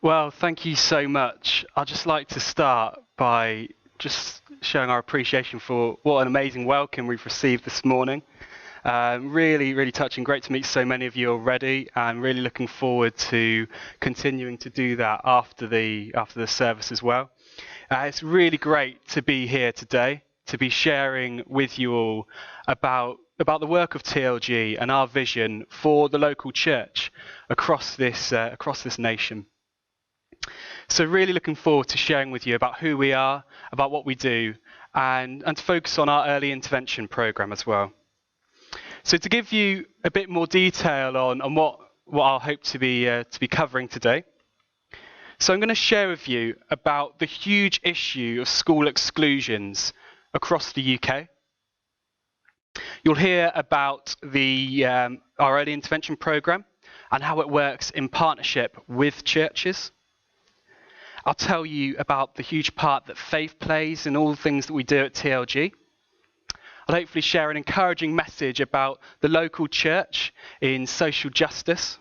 Well, thank you so much. I'd just like to start by just showing our appreciation for what an amazing welcome we've received this morning. Really, really touching. Great to meet so many of you already. I'm really looking forward to continuing to do that after the service as well. It's really great to be here today, to be sharing with you all about the work of TLG and our vision for the local church across this nation. So really looking forward to sharing with you about who we are, about what we do, and to focus on our early intervention programme as well. So to give you a bit more detail on what I'll hope to be covering today. So I'm going to share with you about the huge issue of school exclusions across the UK. You'll hear about our early intervention programme and how it works in partnership with churches. I'll tell you about the huge part that faith plays in all the things that we do at TLG. I'll hopefully share an encouraging message about the local church in social justice.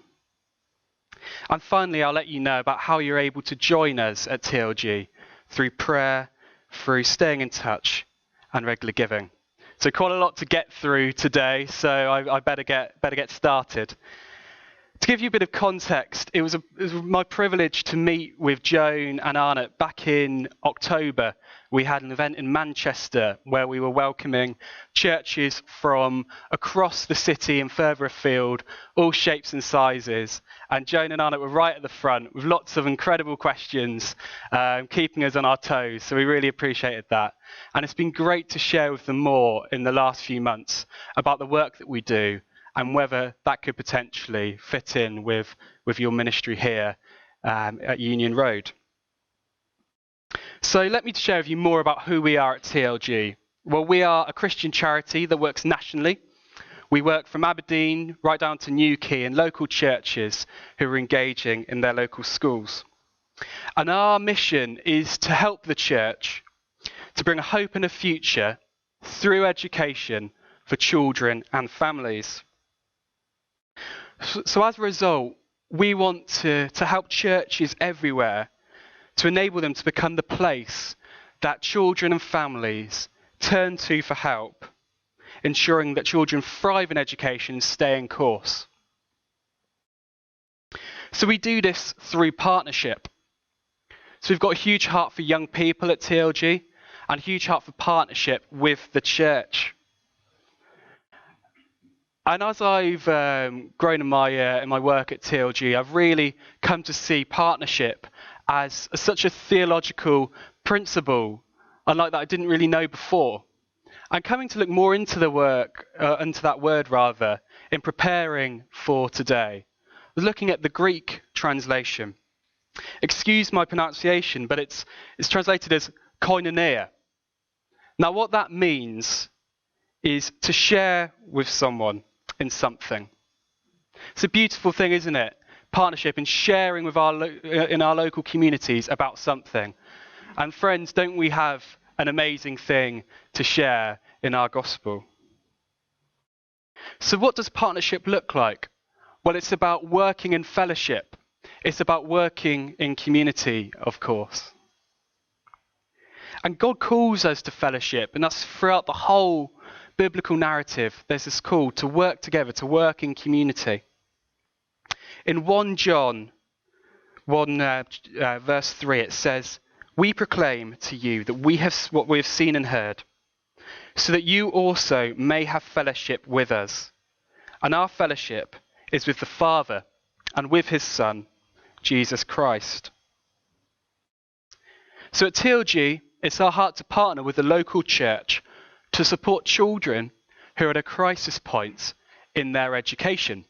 And finally, I'll let you know about how you're able to join us at TLG through prayer, through staying in touch, and regular giving. So quite a lot to get through today, so I better get started. To give you a bit of context, it was my privilege to meet with Joan and Arnott back in October. We had an event in Manchester where we were welcoming churches from across the city and further afield, all shapes and sizes. And Joan and Arnott were right at the front with lots of incredible questions, keeping us on our toes. So we really appreciated that. And it's been great to share with them more in the last few months about the work that we do, and whether that could potentially fit in with your ministry here at Union Road. So let me share with you more about who we are at TLG. Well, we are a Christian charity that works nationally. We work from Aberdeen right down to Newquay in local churches who are engaging in their local schools. And our mission is to help the church to bring a hope and a future through education for children and families. So as a result, we want to help churches everywhere to enable them to become the place that children and families turn to for help, ensuring that children thrive in education and stay in course. So we do this through partnership. So we've got a huge heart for young people at TLG and a huge heart for partnership with the church. And as I've grown in my work at TLG, I've really come to see partnership as such a theological principle, unlike that I didn't really know before. I'm coming to look more into the work, into that word rather, in preparing for today. I was looking at the Greek translation. Excuse my pronunciation, but it's translated as koinonia. Now, what that means is to share with someone in something. It's a beautiful thing, isn't it? Partnership and sharing with in our local communities about something. And friends, don't we have an amazing thing to share in our gospel? So what does partnership look like? Well, it's about working in fellowship. It's about working in community, of course. And God calls us to fellowship, and that's throughout the whole biblical narrative. There's this call to work together, to work in community. In 1 John 1 verse 3, it says, "We proclaim to you that what we have seen and heard, so that you also may have fellowship with us. And our fellowship is with the Father and with his Son, Jesus Christ." So at TLG, it's our heart to partner with the local church to support children who are at a crisis point in their education.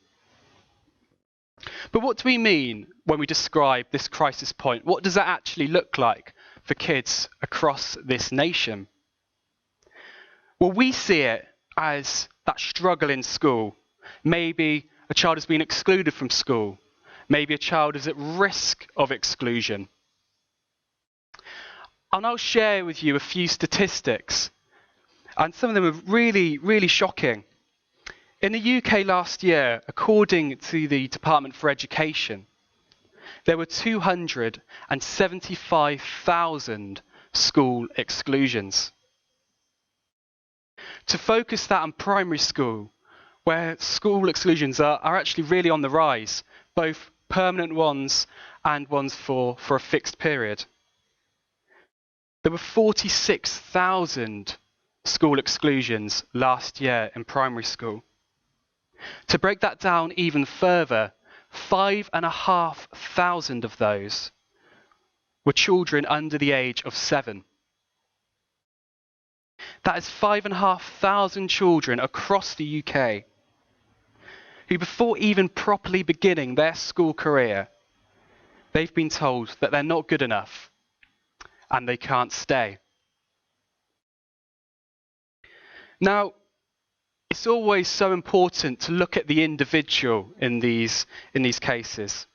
But what do we mean when we describe this crisis point? What does that actually look like for kids across this nation? Well, we see it as that struggle in school. Maybe a child has been excluded from school. Maybe a child is at risk of exclusion. And I'll share with you a few statistics, and some of them are really, really shocking. In the UK last year, according to the Department for Education, there were 275,000 school exclusions. To focus that on primary school, where school exclusions are actually really on the rise, both permanent ones and ones for a fixed period. There were 46,000 school exclusions last year in primary school. To break that down even further, 5,500 of those were children under the age of 7. That is 5,500 children across the UK who, before even properly beginning their school career, they've been told that they're not good enough and they can't stay. Now, it's always so important to look at the individual in these cases.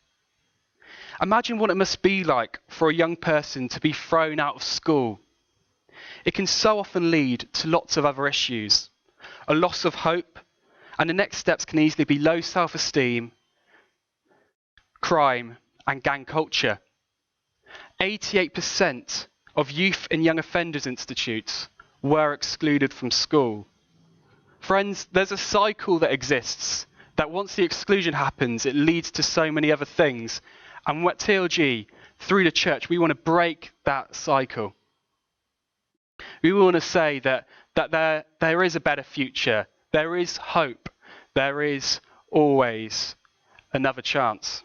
Imagine what it must be like for a young person to be thrown out of school. It can so often lead to lots of other issues, a loss of hope, and the next steps can easily be low self-esteem, crime, and gang culture. 88% of youth in young offenders institutes were excluded from school. Friends, there's a cycle that exists, that once the exclusion happens, it leads to so many other things. And at TLG, through the church, we want to break that cycle. We want to say that there is a better future. There is hope. There is always another chance.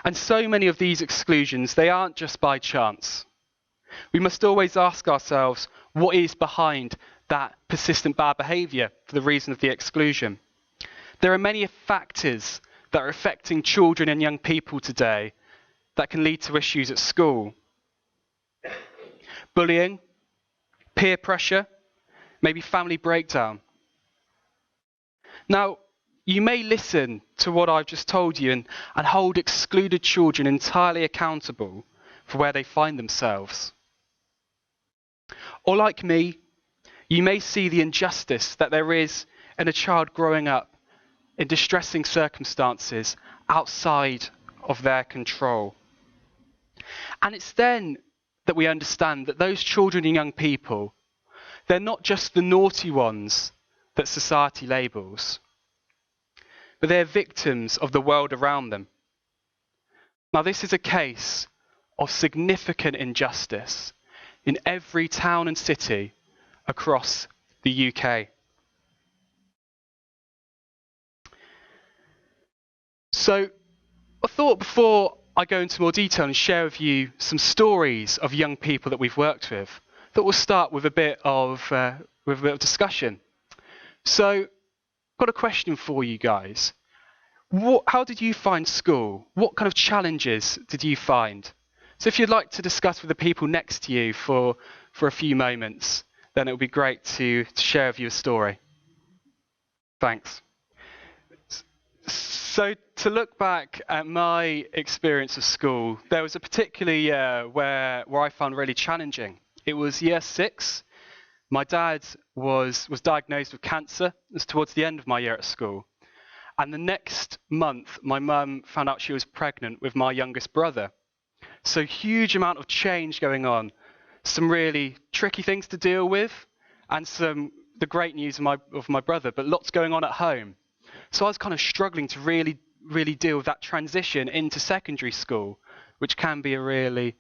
And so many of these exclusions, they aren't just by chance. We must always ask ourselves, what is behind that persistent bad behaviour for the reason of the exclusion? There are many factors that are affecting children and young people today that can lead to issues at school. Bullying, peer pressure, maybe family breakdown. Now, you may listen to what I've just told you and hold excluded children entirely accountable for where they find themselves. Or like me, you may see the injustice that there is in a child growing up in distressing circumstances outside of their control. And it's then that we understand that those children and young people, they're not just the naughty ones that society labels, but they're victims of the world around them. Now, this is a case of significant injustice in every town and city across the UK. So, I thought before I go into more detail and share with you some stories of young people that we've worked with, that we'll start with a bit of discussion. So, I've got a question for you guys. How did you find school? What kind of challenges did you find? So if you'd like to discuss with the people next to you for a few moments, then it would be great to share with you a story. Thanks. So to look back at my experience of school, there was a particular year where I found really challenging. It was year 6. My dad was diagnosed with cancer. It was towards the end of my year at school. And the next month, my mum found out she was pregnant with my youngest brother. So huge amount of change going on. Some really tricky things to deal with, and the great news of my brother, but lots going on at home. So I was kind of struggling to really deal with that transition into secondary school, which can be a really,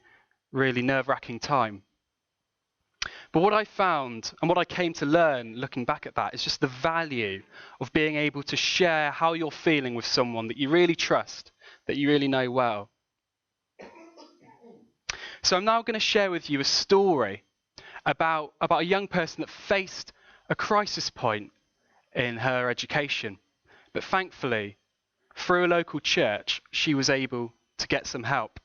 really nerve-wracking time. But what I found and what I came to learn looking back at that is just the value of being able to share how you're feeling with someone that you really trust, that you really know well. So I'm now going to share with you a story about a young person that faced a crisis point in her education. But thankfully, through a local church, she was able to get some help.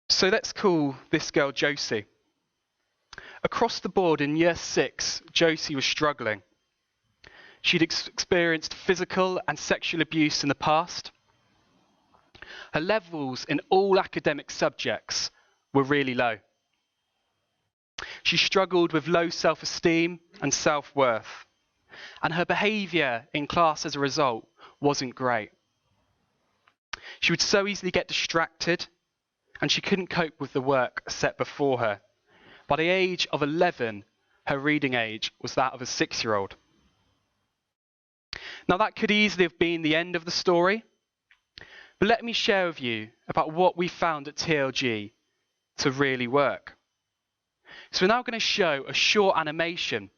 So let's call this girl Josie. Across the board in year 6, Josie was struggling. She'd experienced physical and sexual abuse in the past. Her levels in all academic subjects were really low. She struggled with low self-esteem and self-worth. And her behaviour in class as a result wasn't great. She would so easily get distracted, and she couldn't cope with the work set before her. By the age of 11, her reading age was that of a 6-year-old. Now that could easily have been the end of the story, but let me share with you about what we found at TLG to really work. So we're now going to show a short animation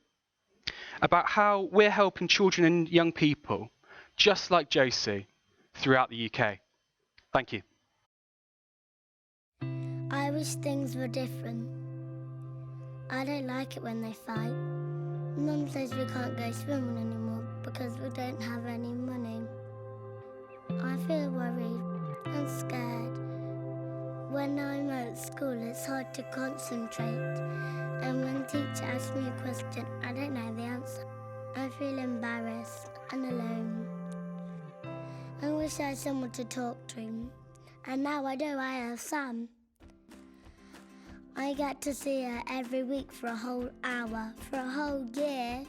about how we're helping children and young people, just like Josie, throughout the UK. Thank you. I wish things were different. I don't like it when they fight. Mum says we can't go swimming anymore because we don't have any money. I feel worried and scared. When I'm at school, it's hard to concentrate. And when teacher asks me a question, I don't know the answer. I feel embarrassed and alone. I wish I had someone to talk to. And now I do, I have Sam. I get to see her every week for a whole hour, for a whole year.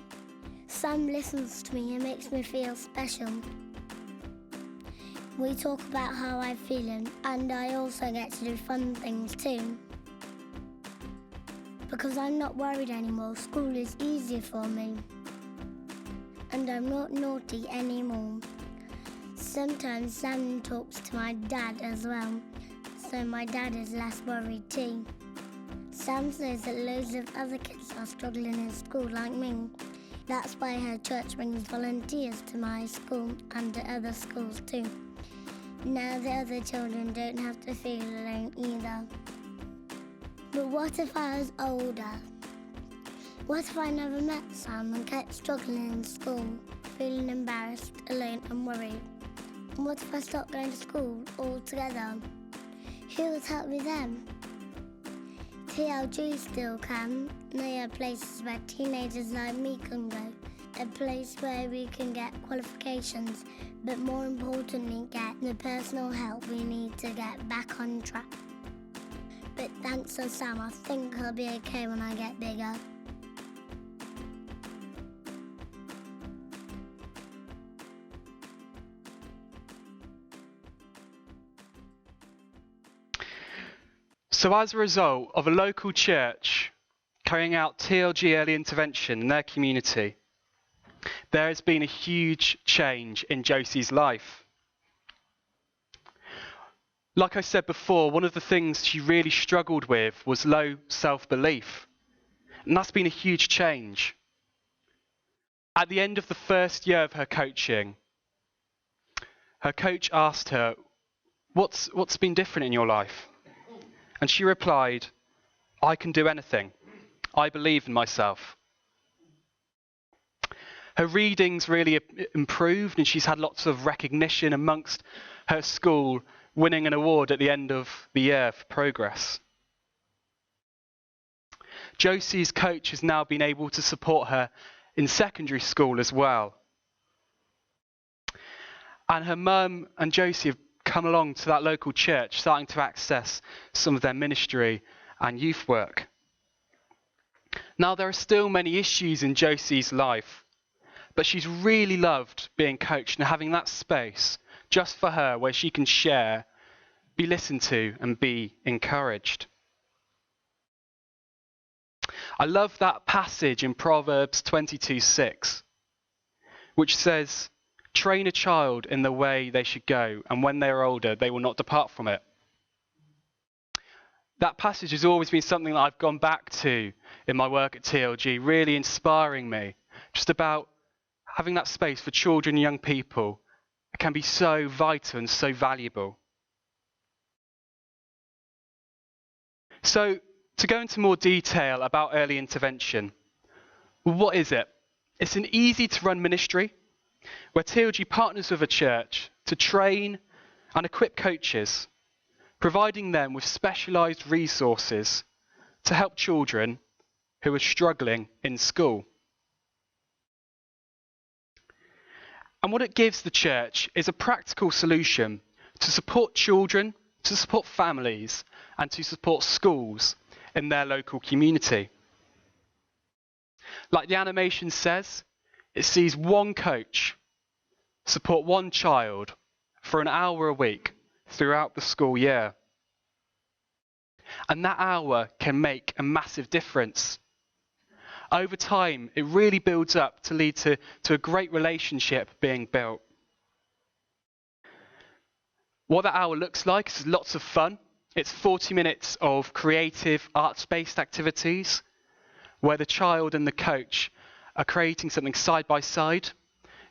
Sam listens to me and makes me feel special. We talk about how I'm feeling, and I also get to do fun things too. Because I'm not worried anymore, school is easier for me. And I'm not naughty anymore. Sometimes Sam talks to my dad as well, so my dad is less worried too. Sam says that loads of other kids are struggling in school like me. That's why her church brings volunteers to my school and to other schools too. Now the other children don't have to feel alone either. But what if I was older? What if I never met Sam and kept struggling in school, feeling embarrassed, alone and worried? And what if I stopped going to school altogether? Who would help me then? TLG still can. They are places where teenagers like me can go. A place where we can get qualifications, but more importantly get the personal help we need to get back on track. But thanks to Sam, I think I'll be okay when I get bigger. So as a result of a local church carrying out TLG early intervention in their community, there has been a huge change in Josie's life. Like I said before, one of the things she really struggled with was low self-belief. And that's been a huge change. At the end of the first year of her coaching, her coach asked her, what's been different in your life? And she replied, I can do anything. I believe in myself. Her readings really improved, and she's had lots of recognition amongst her school, winning an award at the end of the year for progress. Josie's coach has now been able to support her in secondary school as well. And her mum and Josie have come along to that local church, starting to access some of their ministry and youth work. Now, there are still many issues in Josie's life, but she's really loved being coached and having that space just for her where she can share, be listened to, and be encouraged. I love that passage in Proverbs 22:6, which says, train a child in the way they should go, and when they are older, they will not depart from it. That passage has always been something that I've gone back to in my work at TLG, really inspiring me, just about having that space for children and young people. It can be so vital and so valuable. So, to go into more detail about early intervention, what is it? It's an easy-to-run ministry where TLG partners with a church to train and equip coaches, providing them with specialised resources to help children who are struggling in school. And what it gives the church is a practical solution to support children, to support families, and to support schools in their local community. Like the animation says, it sees one coach support one child for an hour a week throughout the school year. And that hour can make a massive difference. Over time, it really builds up to lead to a great relationship being built. What that hour looks like is lots of fun. It's 40 minutes of creative, arts-based activities where the child and the coach are creating something side by side.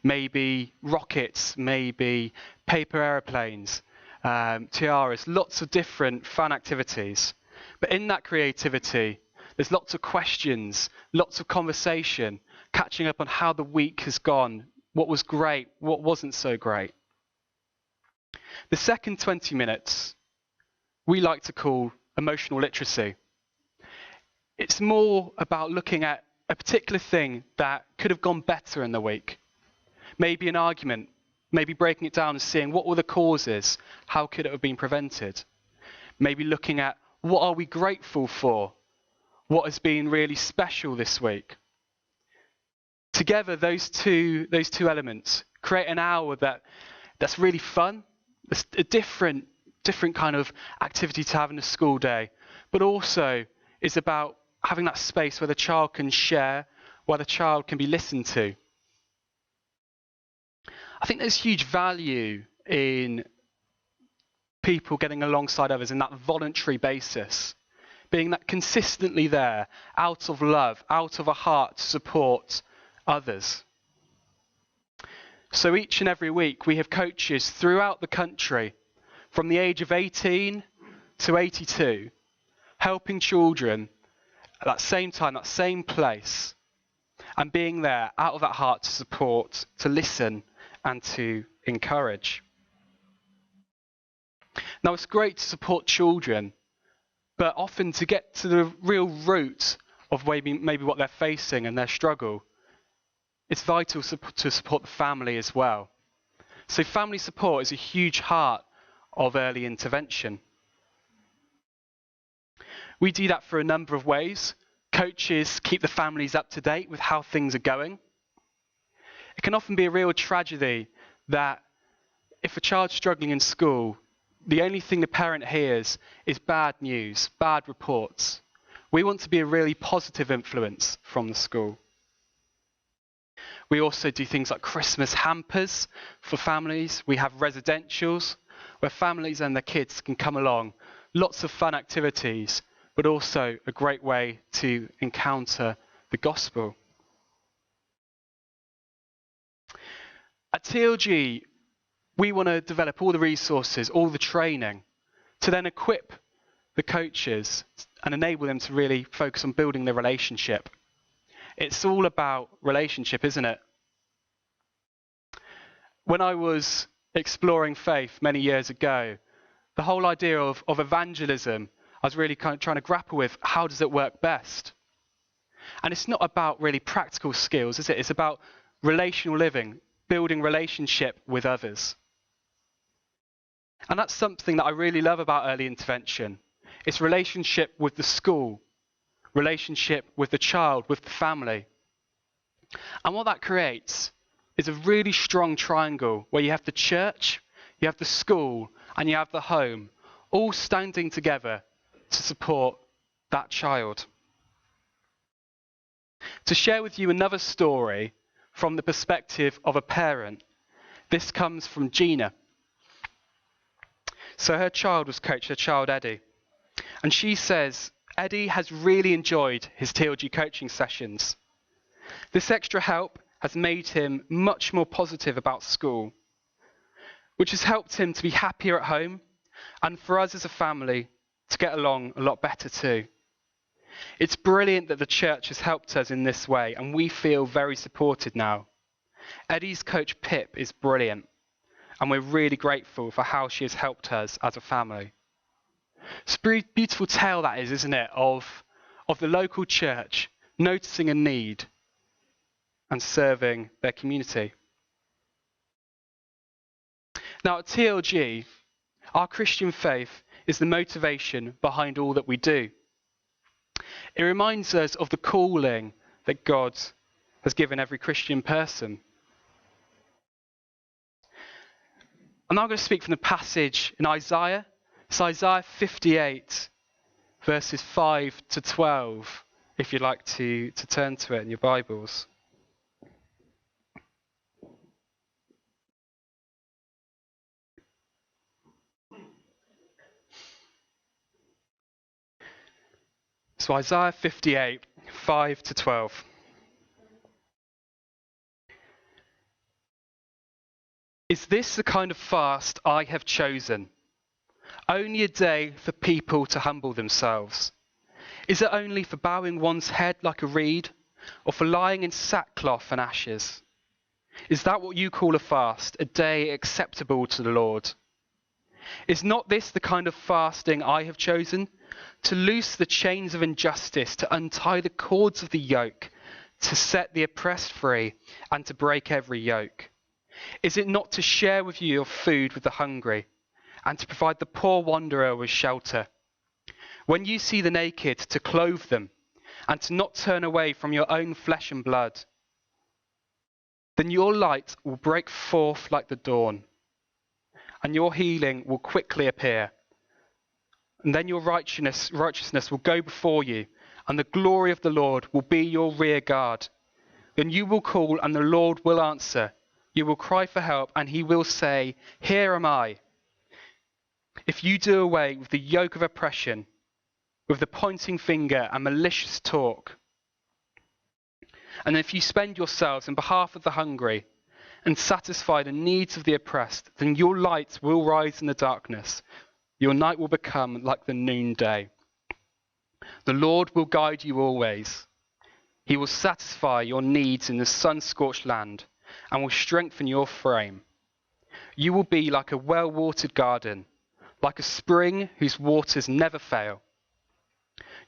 Maybe rockets, maybe paper aeroplanes, tiaras, lots of different fun activities. But in that creativity, there's lots of questions, lots of conversation, catching up on how the week has gone, what was great, what wasn't so great. The second 20 minutes, we like to call emotional literacy. It's more about looking at a particular thing that could have gone better in the week. Maybe an argument, maybe breaking it down and seeing what were the causes, how could it have been prevented. Maybe looking at what are we grateful for, what has been really special this week. Together, those two elements create an hour that's really fun. It's a different kind of activity to have in a school day, but also is about having that space where the child can share, where the child can be listened to. I think there's huge value in people getting alongside others in that voluntary basis, being that consistently there, out of love, out of a heart to support others. So each and every week we have coaches throughout the country from the age of 18 to 82, helping children at that same time, that same place, and being there out of that heart to support, to listen, and to encourage. Now, it's great to support children, but often to get to the real root of maybe what they're facing and their struggle, it's vital to support the family as well. So family support is a huge heart of early intervention. We do that for a number of ways. Coaches keep the families up to date with how things are going. It can often be a real tragedy that if a child's struggling in school, the only thing the parent hears is bad news, bad reports. We want to be a really positive influence from the school. We also do things like Christmas hampers for families. We have residentials where families and their kids can come along. Lots of fun activities, but also a great way to encounter the gospel. At TLG, we want to develop all the resources, all the training, to then equip the coaches and enable them to really focus on building the relationship. It's all about relationship, isn't it? When I was exploring faith many years ago, the whole idea of evangelism, I was really kind of trying to grapple with how does it work best? And it's not about really practical skills, is it? It's about relational living, building relationship with others. And that's something that I really love about early intervention. It's relationship with the school, relationship with the child, with the family. And what that creates is a really strong triangle where you have the church, you have the school, and you have the home, all standing together to support that child. To share with you another story from the perspective of a parent, this comes from Gina. So her child was coached, her child Eddie. And she says, Eddie has really enjoyed his TLG coaching sessions. This extra help has made him much more positive about school, which has helped him to be happier at home and for us as a family to get along a lot better too. It's brilliant that the church has helped us in this way and we feel very supported now. Eddie's coach Pip is brilliant and we're really grateful for how she has helped us as a family. It's a beautiful tale that is, isn't it, of the local church noticing a need and serving their community. Now at TLG, our Christian faith is the motivation behind all that we do. It reminds us of the calling that God has given every Christian person. I'm now going to speak from the passage in Isaiah. It's Isaiah 58, verses 5 to 12, if you'd like to turn to it in your Bibles. So Isaiah 58, 5 to 12. Is this the kind of fast I have chosen? Only a day for people to humble themselves? Is it only for bowing one's head like a reed, or for lying in sackcloth and ashes? Is that what you call a fast, a day acceptable to the Lord? Is not this the kind of fasting I have chosen? To loose the chains of injustice, to untie the cords of the yoke, to set the oppressed free, and to break every yoke? Is it not to share with you your food with the hungry, and to provide the poor wanderer with shelter? When you see the naked, to clothe them, and to not turn away from your own flesh and blood? Then your light will break forth like the dawn, and your healing will quickly appear. And then your righteousness will go before you, and the glory of the Lord will be your rear guard. Then you will call, and the Lord will answer. You will cry for help, and he will say, "Here am I." If you do away with the yoke of oppression, with the pointing finger and malicious talk, and if you spend yourselves in behalf of the hungry and satisfy the needs of the oppressed, then your light will rise in the darkness. Your night will become like the noonday. The Lord will guide you always. He will satisfy your needs in the sun-scorched land and will strengthen your frame. You will be like a well-watered garden, like a spring whose waters never fail.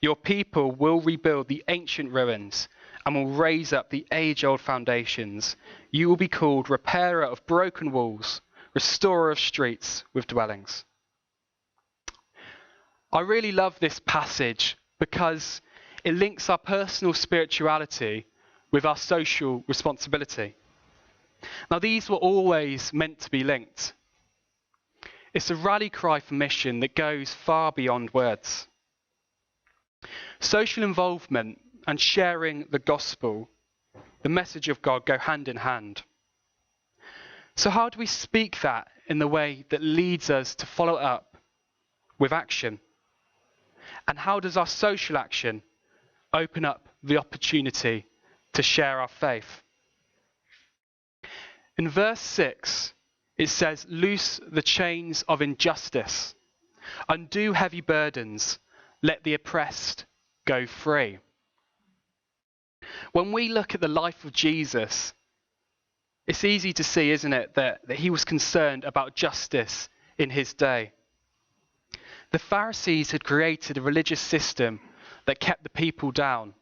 Your people will rebuild the ancient ruins and will raise up the age-old foundations. You will be called repairer of broken walls, restorer of streets with dwellings. I really love this passage because it links our personal spirituality with our social responsibility. Now, these were always meant to be linked. It's a rally cry for mission that goes far beyond words. Social involvement and sharing the gospel, the message of God, go hand in hand. So how do we speak that in the way that leads us to follow up with action? And how does our social action open up the opportunity to share our faith? In verse 6, it says, "Loose the chains of injustice, undo heavy burdens, let the oppressed go free." When we look at the life of Jesus, it's easy to see, isn't it, that he was concerned about justice in his day. The Pharisees had created a religious system that kept the people down.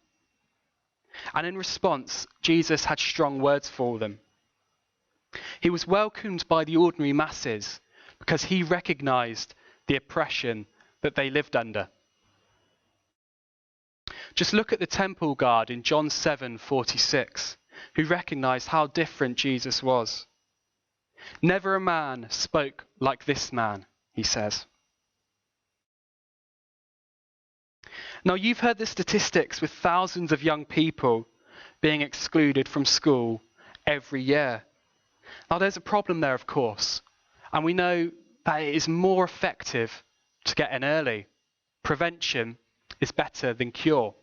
And in response, Jesus had strong words for them. He was welcomed by the ordinary masses because he recognized the oppression that they lived under. Just look at the temple guard in John 7:46, who recognized how different Jesus was. "Never a man spoke like this man," he says. Now, you've heard the statistics with thousands of young people being excluded from school every year. Now, there's a problem there, of course, and we know that it is more effective to get in early. Prevention is better than cure.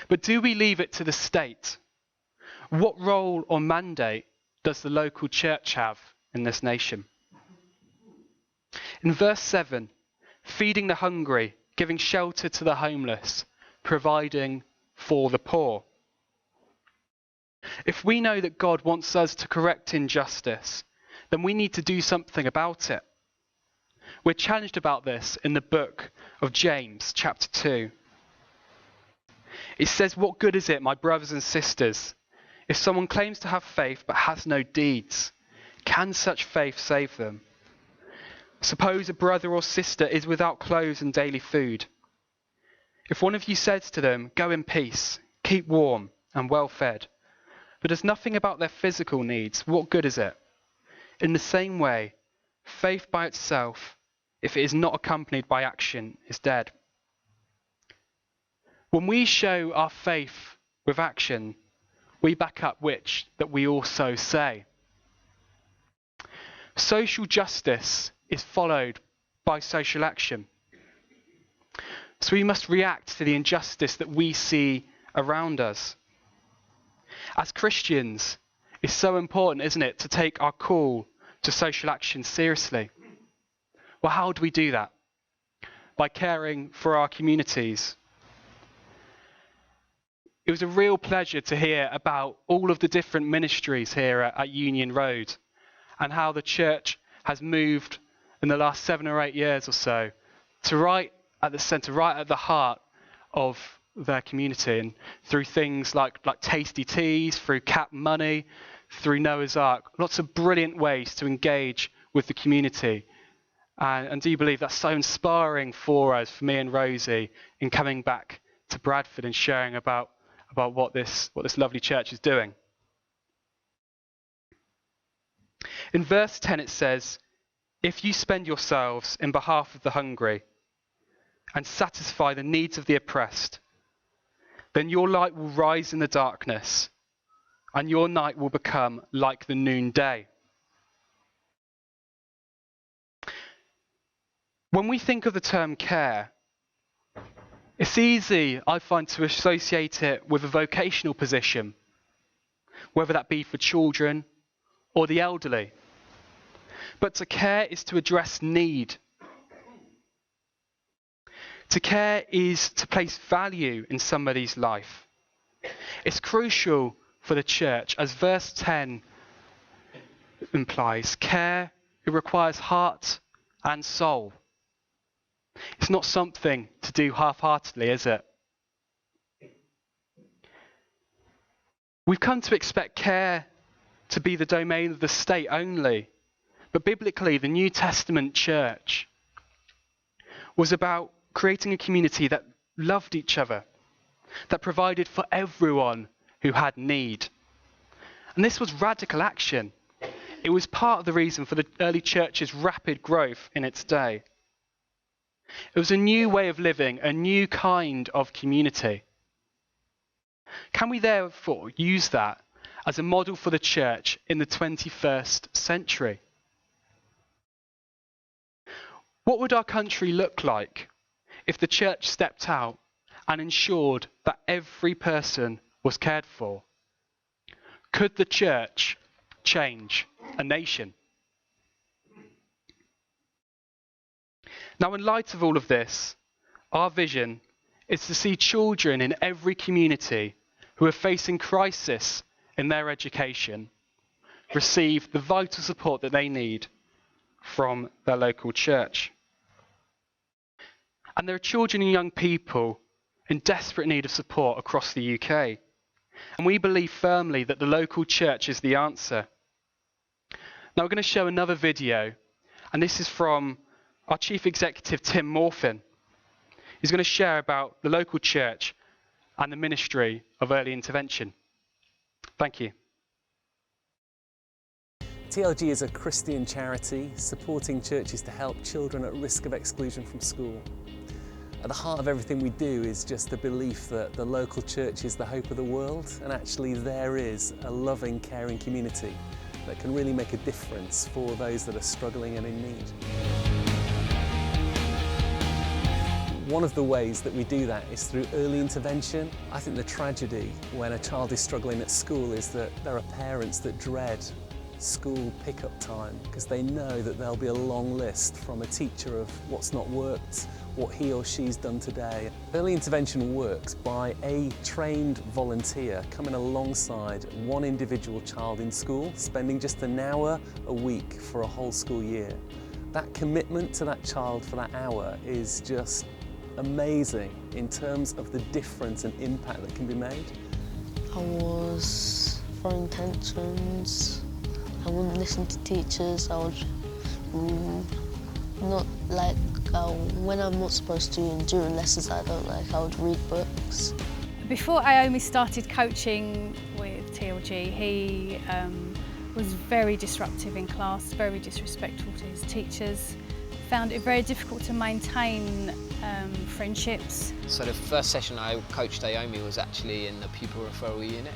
But do we leave it to the state? What role or mandate does the local church have in this nation? In verse 7, feeding the hungry, giving shelter to the homeless, providing for the poor. If we know that God wants us to correct injustice, then we need to do something about it. We're challenged about this in the book of James, chapter 2. It says, "What good is it, my brothers and sisters, if someone claims to have faith but has no deeds? Can such faith save them? Suppose a brother or sister is without clothes and daily food. If one of you says to them, 'Go in peace, keep warm and well fed,' but does nothing about their physical needs, what good is it? In the same way, faith by itself, if it is not accompanied by action, is dead. When we show our faith with action, we back up that we also say. Social justice is followed by social action. So we must react to the injustice that we see around us. As Christians, it's so important, isn't it, to take our call to social action seriously. Well, how do we do that? By caring for our communities. It was a real pleasure to hear about all of the different ministries here at Union Road and how the church has moved in the last 7 or 8 years or so to right at the centre, right at the heart of their community, and through things like tasty teas, through Cap Money, through Noah's Ark, lots of brilliant ways to engage with the community. And do you believe that's so inspiring for us, for me and Rosie, in coming back to Bradford and sharing about what this lovely church is doing. In verse 10 it says, "If you spend yourselves in behalf of the hungry and satisfy the needs of the oppressed, then your light will rise in the darkness and your night will become like the noonday." When we think of the term care, it's easy, I find, to associate it with a vocational position, whether that be for children or the elderly. But to care is to address need. To care is to place value in somebody's life. It's crucial for the church, as verse 10 implies. Care, it requires heart and soul. It's not something to do half-heartedly, is it? We've come to expect care to be the domain of the state only. But biblically, the New Testament church was about creating a community that loved each other, that provided for everyone who had need. And this was radical action. It was part of the reason for the early church's rapid growth in its day. It was a new way of living, a new kind of community. Can we therefore use that as a model for the church in the 21st century? What would our country look like if the church stepped out and ensured that every person was cared for? Could the church change a nation? Now, in light of all of this, our vision is to see children in every community who are facing crisis in their education receive the vital support that they need from their local church. And there are children and young people in desperate need of support across the UK. And we believe firmly that the local church is the answer. Now we're going to show another video, and this is from our Chief Executive, Tim Morfin. He's going to share about the local church and the ministry of early intervention. Thank you. TLG is a Christian charity supporting churches to help children at risk of exclusion from school. At the heart of everything we do is just the belief that the local church is the hope of the world, and actually there is a loving, caring community that can really make a difference for those that are struggling and in need. One of the ways that we do that is through early intervention. I think the tragedy when a child is struggling at school is that there are parents that dread school pickup time because they know that there'll be a long list from a teacher of what's not worked, what he or she's done today. Early intervention works by a trained volunteer coming alongside one individual child in school, spending just an hour a week for a whole school year. That commitment to that child for that hour is just amazing in terms of the difference and impact that can be made. I was throwing tantrums, I wouldn't listen to teachers, I would not like, when I'm not supposed to and during lessons I would read books. Before Iomi started coaching with TLG, he was very disruptive in class, very disrespectful to his teachers, found it very difficult to maintain friendships. So the first session I coached Aomi was actually in the pupil referral unit.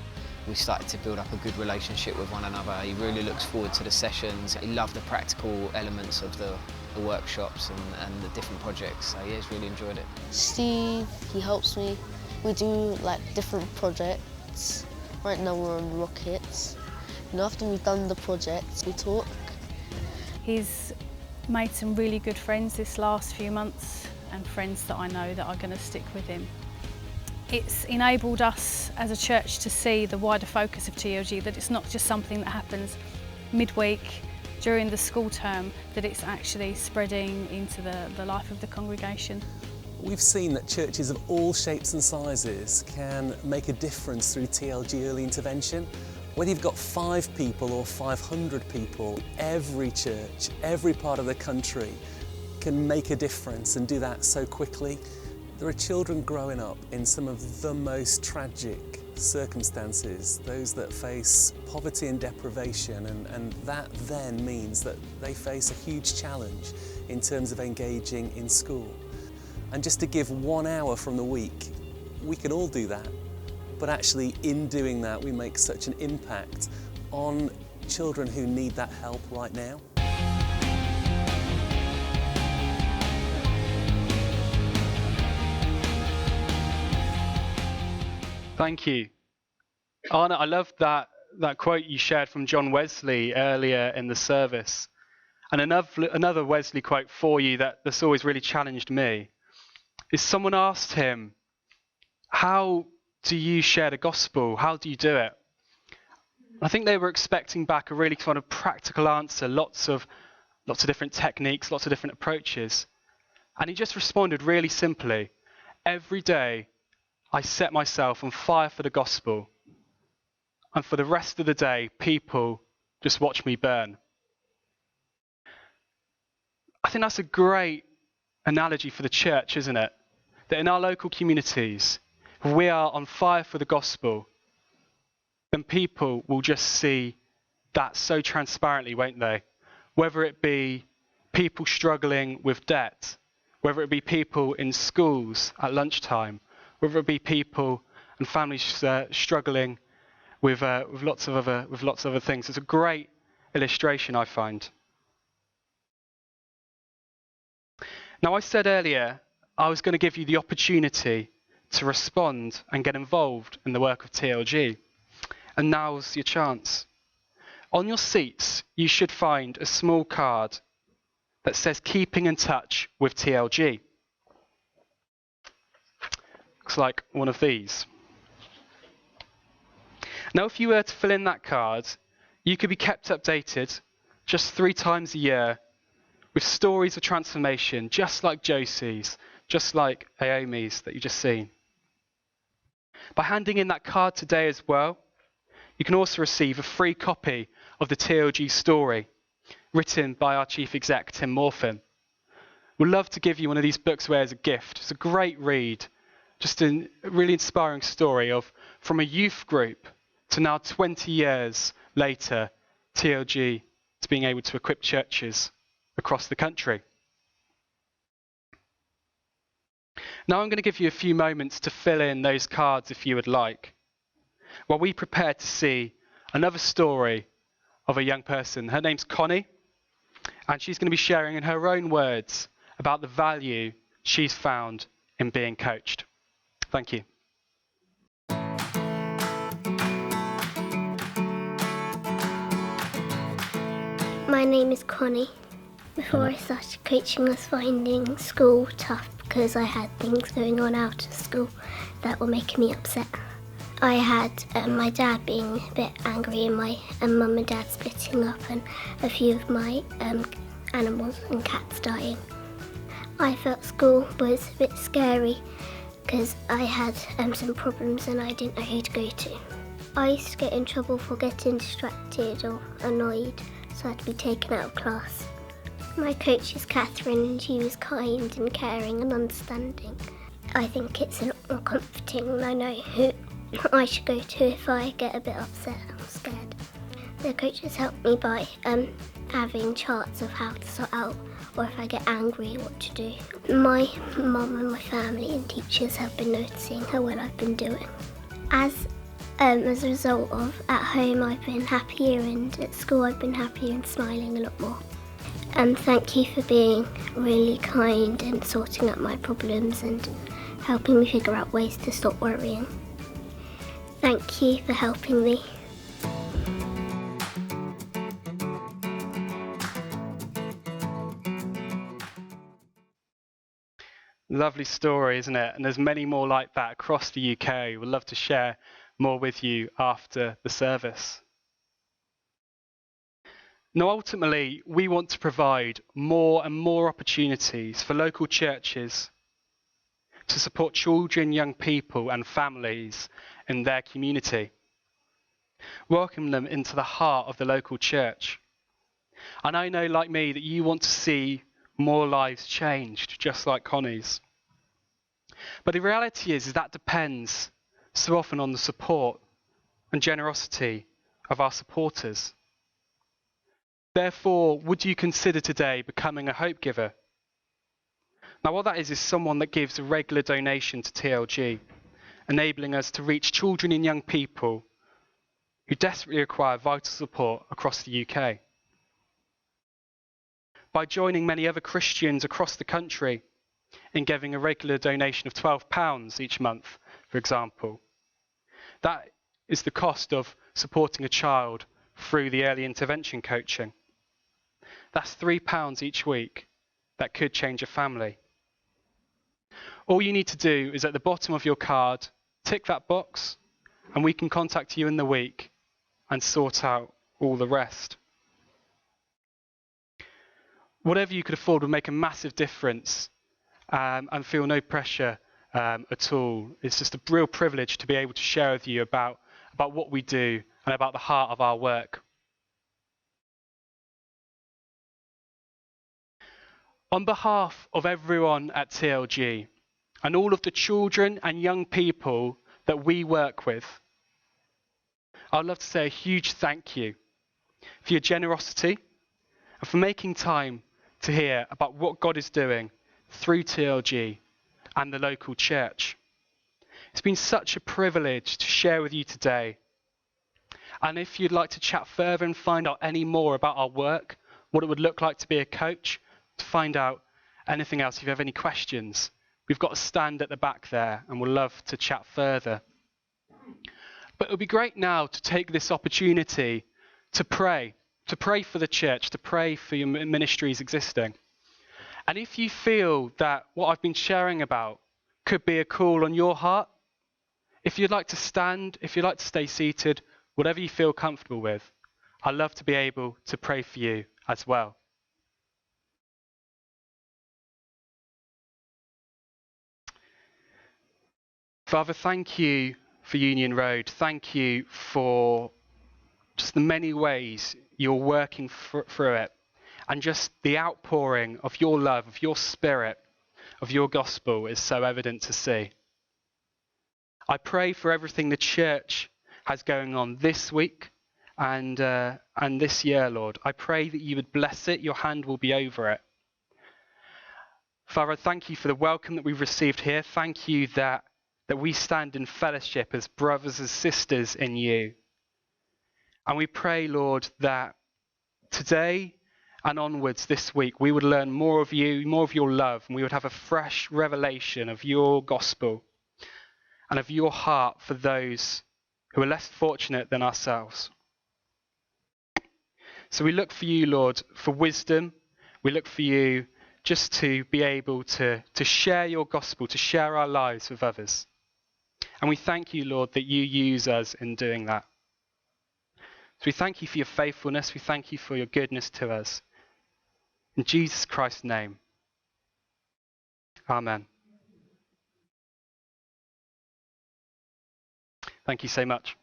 We started to build up a good relationship with one another. He really looks forward to the sessions. He loved the practical elements of the workshops and the different projects. So yeah, he's really enjoyed it. Steve, he helps me. We do like different projects. Right now we're on rockets. And after we've done the projects, we talk. He's made some really good friends this last few months and friends that I know that are going to stick with him. It's enabled us as a church to see the wider focus of TLG, that it's not just something that happens midweek during the school term, that it's actually spreading into the life of the congregation. We've seen that churches of all shapes and sizes can make a difference through TLG early intervention. Whether you've got 5 people or 500 people, every church, every part of the country can make a difference and do that so quickly. There are children growing up in some of the most tragic circumstances, those that face poverty and deprivation, and that then means that they face a huge challenge in terms of engaging in school. And just to give 1 hour from the week, we can all do that, but actually in doing that we make such an impact on children who need that help right now. Thank you. Anna, I love that quote you shared from John Wesley earlier in the service. And another Wesley quote for you that's always really challenged me is someone asked him, how do you share the gospel? How do you do it? I think they were expecting back a really kind of practical answer, lots of different techniques, lots of different approaches. And he just responded really simply, every day I set myself on fire for the gospel, and for the rest of the day, people just watch me burn. I think that's a great analogy for the church, isn't it? That in our local communities, if we are on fire for the gospel, then people will just see that so transparently, won't they? Whether it be people struggling with debt, whether it be people in schools at lunchtime, whether it be people and families struggling with lots of other things. It's a great illustration, I find. Now, I said earlier I was going to give you the opportunity to respond and get involved in the work of TLG. And now's your chance. On your seats, you should find a small card that says Keeping in Touch with TLG. Looks like one of these. Now, if you were to fill in that card, you could be kept updated just 3 times a year with stories of transformation, just like Josie's, just like Aomi's that you just seen. By handing in that card today as well, you can also receive a free copy of the TLG story, written by our Chief Exec, Tim Morfin. We'd love to give you one of these books as a gift. It's a great read, just a really inspiring story of from a youth group to now 20 years later, TLG to being able to equip churches across the country. Now I'm going to give you a few moments to fill in those cards if you would like, while we prepare to see another story of a young person. Her name's Connie, and she's going to be sharing in her own words about the value she's found in being coached. Thank you. My name is Connie. Before I started coaching, I was finding school tough because I had things going on out of school that were making me upset. I had my dad being a bit angry and mum and dad splitting up and a few of my animals and cats dying. I felt school was a bit scary because I had some problems and I didn't know who to go to. I used to get in trouble for getting distracted or annoyed, so I had to be taken out of class. My coach is Catherine and she was kind and caring and understanding. I think it's a lot more comforting and I know who I should go to if I get a bit upset or scared. The coaches help me by having charts of how to sort out, or if I get angry, what to do. My mum and my family and teachers have been noticing how well I've been doing. As a result of, at home I've been happier, and at school I've been happier and smiling a lot more. Thank you for being really kind and sorting out my problems and helping me figure out ways to stop worrying. Thank you for helping me. Lovely story, isn't it? And there's many more like that across the UK. We'd love to share more with you after the service. Now, ultimately, we want to provide more and more opportunities for local churches to support children, young people and families in their community. Welcome them into the heart of the local church. And I know, like me, that you want to see more lives changed, just like Connie's. But the reality is that depends so often on the support and generosity of our supporters. Therefore, would you consider today becoming a hope giver? Now, what that is someone that gives a regular donation to TLG, enabling us to reach children and young people who desperately require vital support across the UK. By joining many other Christians across the country in giving a regular donation of £12 each month, for example. That is the cost of supporting a child through the early intervention coaching. That's £3 each week. That could change a family. All you need to do is at the bottom of your card, tick that box, and we can contact you in the week and sort out all the rest. Whatever you could afford would make a massive difference, and feel no pressure at all. It's just a real privilege to be able to share with you about what we do and about the heart of our work. On behalf of everyone at TLG and all of the children and young people that we work with, I'd love to say a huge thank you for your generosity and for making time to hear about what God is doing through TLG and the local church. It's been such a privilege to share with you today. And if you'd like to chat further and find out any more about our work, what it would look like to be a coach, to find out anything else, if you have any questions, we've got a stand at the back there and we'll love to chat further. But it would be great now to take this opportunity to pray for the church, to pray for your ministries existing. And if you feel that what I've been sharing about could be a call on your heart, if you'd like to stand, if you'd like to stay seated, whatever you feel comfortable with, I'd love to be able to pray for you as well. Father, thank you for Union Road. Thank you for just the many ways you're working through it, and just the outpouring of your love, of your spirit, of your gospel is so evident to see. I pray for everything the church has going on this week and this year, Lord. I pray that you would bless it, your hand will be over it. Father, I thank you for the welcome that we've received here. Thank you that we stand in fellowship as brothers and sisters in you. And we pray, Lord, that today and onwards this week, we would learn more of you, more of your love, and we would have a fresh revelation of your gospel and of your heart for those who are less fortunate than ourselves. So we look for you, Lord, for wisdom. We look for you just to be able to share your gospel, to share our lives with others. And we thank you, Lord, that you use us in doing that. So we thank you for your faithfulness. We thank you for your goodness to us. In Jesus Christ's name, amen. Thank you so much.